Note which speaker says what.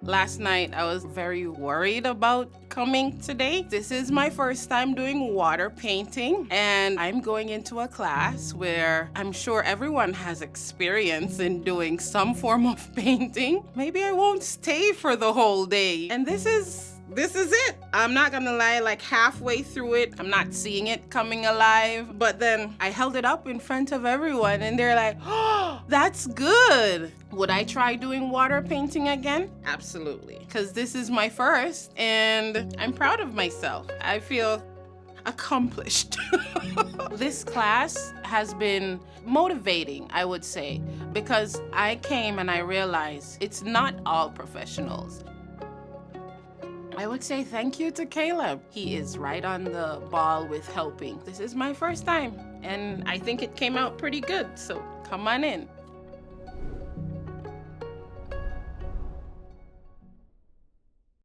Speaker 1: Last night, I was very worried about coming today. This is my first time doing water painting, and I'm going into a class where I'm sure everyone has experience in doing some form of painting. Maybe I won't stay for the whole day. And this is it. I'm not gonna lie, like halfway through it, I'm not seeing it coming alive. But then I held it up in front of everyone and they're like, oh, that's good. Would I try doing water painting again? Absolutely. Because this is my first and I'm proud of myself. I feel accomplished. This class has been motivating, I would say, because I came and I realized it's not all professionals. I would say thank you to Caleb. He is right on the ball with helping. This is my first time, and I think it came out pretty good, so come on in.